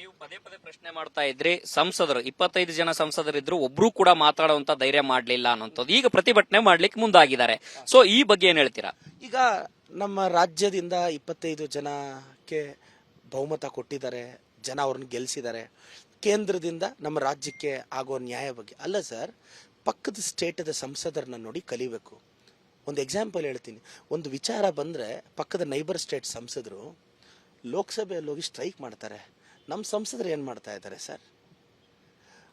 ನೀವು ಪದೇ ಪದೇ ಪ್ರಶ್ನೆ ಮಾಡ್ತಾ ಇದ್ರಿ, ಸಂಸದರು 25 ಜನ ಸಂಸದರಿದ್ರು, ಒಬ್ರು ಕೂಡ ಮಾತಾಡುವಂತ ಧೈರ್ಯ ಮಾಡ್ಲಿಲ್ಲ ಅನ್ನೋಂಥದ್ದು. ಈಗ ಪ್ರತಿಭಟನೆ ಮಾಡ್ಲಿಕ್ಕೆ ಮುಂದಾಗಿದ್ದಾರೆ. ಸೊ ಈ ಬಗ್ಗೆ ಏನ್ ಹೇಳ್ತೀರಾ? ಈಗ ನಮ್ಮ ರಾಜ್ಯದಿಂದ 25 ಜನಕ್ಕೆ ಬಹುಮತ ಕೊಟ್ಟಿದ್ದಾರೆ, ಜನ ಅವ್ರನ್ನ ಗೆಲ್ಲಿಸಿದ್ದಾರೆ. ಕೇಂದ್ರದಿಂದ ನಮ್ಮ ರಾಜ್ಯಕ್ಕೆ ಆಗೋ ನ್ಯಾಯ ಬಗ್ಗೆ ಅಲ್ಲ ಸರ್, ಪಕ್ಕದ ಸ್ಟೇಟದ ಸಂಸದರನ್ನ ನೋಡಿ ಕಲಿಬೇಕು. ಒಂದು ಎಕ್ಸಾಂಪಲ್ ಹೇಳ್ತೀನಿ. ಒಂದು ವಿಚಾರ ಬಂದರೆ ಪಕ್ಕದ ನೈಬರ್ ಸ್ಟೇಟ್ ಸಂಸದರು ಲೋಕಸಭೆಯಲ್ಲಿ ಹೋಗಿ ಸ್ಟ್ರೈಕ್ ಮಾಡ್ತಾರೆ. ನಮ್ಮ ಸಂಸದರು ಏನು ಮಾಡ್ತಾ ಇದ್ದಾರೆ ಸರ್?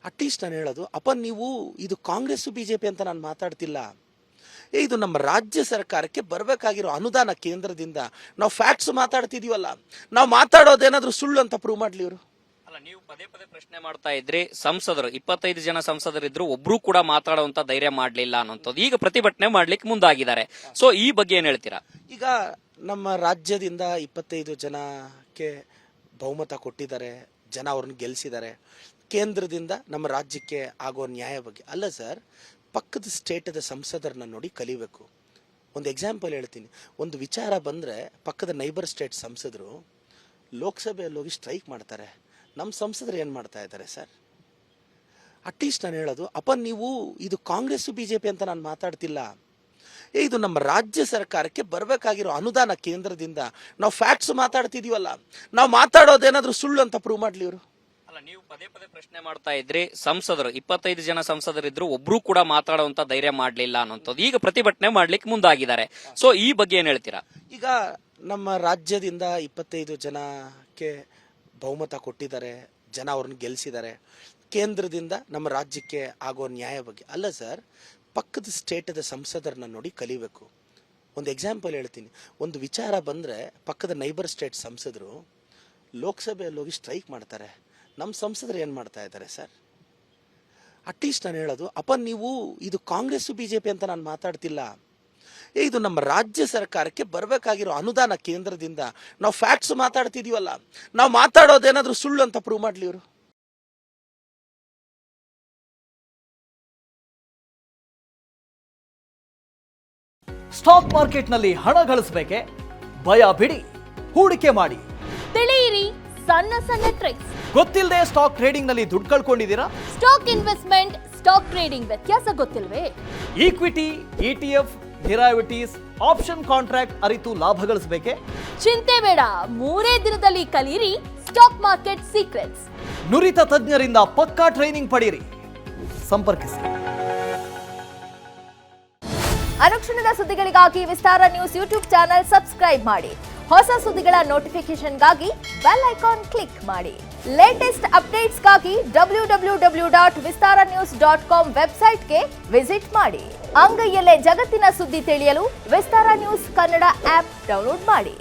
ಅಟ್ಲೀಸ್ಟ್ ನಾನು ಹೇಳೋದು, ಅಪ್ಪ ನೀವು ಇದು ಕಾಂಗ್ರೆಸ್ BJP ಅಂತ ನಾನು ಮಾತಾಡ್ತಿಲ್ಲ. ಇದು ನಮ್ಮ ರಾಜ್ಯ ಸರ್ಕಾರಕ್ಕೆ ಬರಬೇಕಾಗಿರೋ ಅನುದಾನ ಕೇಂದ್ರದಿಂದ. ನಾವು ಫ್ಯಾಕ್ಟ್ಸ್ ಮಾತಾಡ್ತಿದೀವಲ್ಲ, ನಾವು ಮಾತಾಡೋದೇನಾದ್ರೂ ಸುಳ್ಳು ಅಂತ ಪ್ರೂವ್ ಮಾಡ್ಲಿ ಇವರು. ಅಲ್ಲ, ನೀವು ಪದೇ ಪದೇ ಪ್ರಶ್ನೆ ಮಾಡ್ತಾ ಇದ್ರಿ, ಸಂಸದರು 25 ಜನ ಸಂಸದರಿದ್ರು, ಒಬ್ರು ಕೂಡ ಮಾತಾಡುವಂತ ಧೈರ್ಯ ಮಾಡ್ಲಿಲ್ಲ ಅನ್ನೋಂಥದ್ದು. ಈಗ ಪ್ರತಿಭಟನೆ ಮಾಡ್ಲಿಕ್ಕೆ ಮುಂದಾಗಿದ್ದಾರೆ. ಸೊ ಈ ಬಗ್ಗೆ ಏನ್ ಹೇಳ್ತೀರಾ? ಈಗ ನಮ್ಮ ರಾಜ್ಯದಿಂದ 25 ಜನಕ್ಕೆ ಬಹುಮತ ಕೊಟ್ಟಿದ್ದಾರೆ, ಜನ ಅವ್ರನ್ನ ಗೆಲ್ಲಿಸಿದ್ದಾರೆ. ಕೇಂದ್ರದಿಂದ ನಮ್ಮ ರಾಜ್ಯಕ್ಕೆ ಆಗೋ ನ್ಯಾಯ ಬಗ್ಗೆ ಅಲ್ಲ ಸರ್, ಪಕ್ಕದ ಸ್ಟೇಟದ ಸಂಸದರನ್ನ ನೋಡಿ ಕಲಿಬೇಕು. ಒಂದು ಎಕ್ಸಾಂಪಲ್ ಹೇಳ್ತೀನಿ. ಒಂದು ವಿಚಾರ ಬಂದರೆ ಪಕ್ಕದ ನೈಬರ್ ಸ್ಟೇಟ್ ಸಂಸದರು ಲೋಕಸಭೆಯಲ್ಲಿ ಹೋಗಿ ಸ್ಟ್ರೈಕ್ ಮಾಡ್ತಾರೆ. ನಮ್ಮ ಸಂಸದರು ಏನು ಮಾಡ್ತಾ ಇದ್ದಾರೆ ಸರ್? ಅಟ್ಲೀಸ್ಟ್ ನಾನು ಹೇಳೋದು, ಅಪ್ಪ ನೀವು ಇದು ಕಾಂಗ್ರೆಸ್ BJP ಅಂತ ನಾನು ಮಾತಾಡ್ತಿಲ್ಲ. ಇದು ನಮ್ಮ ರಾಜ್ಯ ಸರ್ಕಾರಕ್ಕೆ ಬರಬೇಕಾಗಿರೋ ಅನುದಾನ ಕೇಂದ್ರದಿಂದ. ನಾವು ಫ್ಯಾಕ್ಟ್ಸ್ ಮಾತಾಡ್ತಿದೀವಲ್ಲ, ನಾವು ಮಾತಾಡೋದೇನಾದ್ರೂ ಸುಳ್ಳು ಅಂತ ಪ್ರೂವ್ ಮಾಡ್ಲಿ ಇವರು. ಅಲ್ಲ, ನೀವು ಪದೇ ಪದೇ ಪ್ರಶ್ನೆ ಮಾಡ್ತಾ ಇದ್ರಿ, ಸಂಸದರು 25 ಜನ ಸಂಸದರಿದ್ರು, ಒಬ್ರು ಕೂಡ ಮಾತಾಡುವಂತ ಧೈರ್ಯ ಮಾಡ್ಲಿಲ್ಲ ಅನ್ನೋಂಥದ್ದು. ಈಗ ಪ್ರತಿಭಟನೆ ಮಾಡ್ಲಿಕ್ಕೆ ಮುಂದಾಗಿದ್ದಾರೆ. ಸೊ ಈ ಬಗ್ಗೆ ಏನ್ ಹೇಳ್ತೀರಾ? ಈಗ ನಮ್ಮ ರಾಜ್ಯದಿಂದ 25 ಜನಕ್ಕೆ ಬಹುಮತ ಕೊಟ್ಟಿದ್ದಾರೆ, ಜನ ಅವ್ರನ್ನ ಗೆಲ್ಲಿಸಿದ್ದಾರೆ. ಕೇಂದ್ರದಿಂದ ನಮ್ಮ ರಾಜ್ಯಕ್ಕೆ ಆಗೋ ನ್ಯಾಯ ಬಗ್ಗೆ ಅಲ್ಲ ಸರ್, ಪಕ್ಕದ ಸ್ಟೇಟದ ಸಂಸದರನ್ನ ನೋಡಿ ಕಲಿಬೇಕು. ಒಂದು ಎಕ್ಸಾಂಪಲ್ ಹೇಳ್ತೀನಿ. ಒಂದು ವಿಚಾರ ಬಂದರೆ ಪಕ್ಕದ ನೈಬರ್ ಸ್ಟೇಟ್ ಸಂಸದರು ಲೋಕಸಭೆಯಲ್ಲಿ ಹೋಗಿ ಸ್ಟ್ರೈಕ್ ಮಾಡ್ತಾರೆ. ನಮ್ಮ ಸಂಸದರು ಏನು ಮಾಡ್ತಾ ಇದ್ದಾರೆ ಸರ್? ಅಟ್ಲೀಸ್ಟ್ ನಾನು ಹೇಳೋದು, ಅಪ್ಪ ನೀವು ಇದು ಕಾಂಗ್ರೆಸ್ BJP ಅಂತ ನಾನು ಮಾತಾಡ್ತಿಲ್ಲ. ಇದು ನಮ್ಮ ರಾಜ್ಯ ಸರ್ಕಾರಕ್ಕೆ ಬರಬೇಕಾಗಿರೋ ಅನುದಾನ ಕೇಂದ್ರದಿಂದ. ನಾವು ಫ್ಯಾಕ್ಟ್ಸ್ ಮಾತಾಡ್ತಿದೀವಲ್ಲ, ನಾವು ಮಾತಾಡೋದೇನಾದ್ರೂ ಸುಳ್ಳು ಅಂತ ಪ್ರೂವ್ ಮಾಡ್ಲಿ ಇವರು. ಸ್ಟಾಕ್ ಮಾರ್ಕೆಟ್ನಲ್ಲಿ ಹಣ ಗಳಿಸಬೇಕೆ? ಭಯ ಬಿಡಿ, ಹೂಡಿಕೆ ಮಾಡಿ. ತಿಳಿಯಿರಿ ಸಣ್ಣ ಸಣ್ಣ ಟ್ರಿಕ್ಸ್. ಗೊತ್ತಿಲ್ಲದೆ ಸ್ಟಾಕ್ ಟ್ರೇಡಿಂಗ್ ನಲ್ಲಿ ದುಡ್ಡು ಕಳ್ಕೊಂಡಿದ್ದೀರಾ? ಸ್ಟಾಕ್ ಇನ್ವೆಸ್ಟ್ಮೆಂಟ್, ಸ್ಟಾಕ್ ಟ್ರೇಡಿಂಗ್ ವ್ಯತ್ಯಾಸ ಗೊತ್ತಿಲ್ವೇ? Equity, ETF, derivatives, option contract ಅರಿತು ಲಾಭ ಗಳಿಸಬೇಕೆ? ಚಿಂತೆ ಬೇಡ, 3 ದಿನದಲ್ಲಿ ಕಲಿಯಿರಿ ಸ್ಟಾಕ್ ಮಾರ್ಕೆಟ್ ಸೀಕ್ರೆಟ್ಸ್. ನುರಿತ ತಜ್ಞರಿಂದ ಪಕ್ಕಾ ಟ್ರೈನಿಂಗ್ ಪಡೆಯಿರಿ. ಸಂಪರ್ಕಿಸಿ. ಅನುಕ್ಷಣದ ಸುದ್ದಿಗಳಿಗಾಗಿ ವಿಸ್ತಾರ ನ್ಯೂಸ್ ಯೂಟ್ಯೂಬ್ ಚಾನೆಲ್ ಸಬ್ಸ್ಕ್ರೈಬ್ ಮಾಡಿ. ಹೊಸ ಸುದ್ದಿಗಳ ನೋಟಿಫಿಕೇಶನ್ಗಾಗಿ ಬೆಲ್ ಐಕಾನ್ ಕ್ಲಿಕ್ ಮಾಡಿ. ಲೇಟೆಸ್ಟ್ ಅಪ್ಡೇಟ್ಸ್ಗಾಗಿ www.vistaranews.com ವೆಬ್ಸೈಟ್ಗೆ ವಿಸಿಟ್ ಮಾಡಿ. ಅಂಗೈಯಲ್ಲೇ ಜಗತ್ತಿನ ಸುದ್ದಿ ತಿಳಿಯಲು ವಿಸ್ತಾರ ನ್ಯೂಸ್ ಕನ್ನಡ ಆಪ್ ಡೌನ್ಲೋಡ್ ಮಾಡಿ.